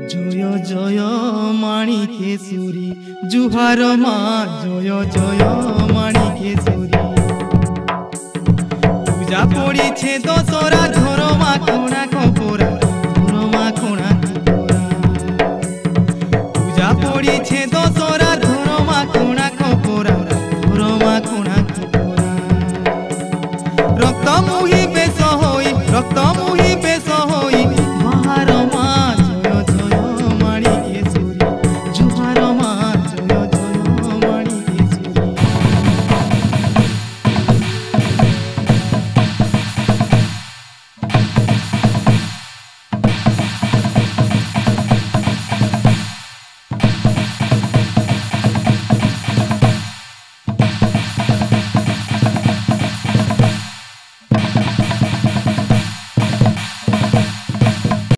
জয় জয় মাণিকেশ্বরী জুহার মা জয় জয় মাণিকেশ্বরী পূজা পড়িছে দশরা ঘর মা কোণা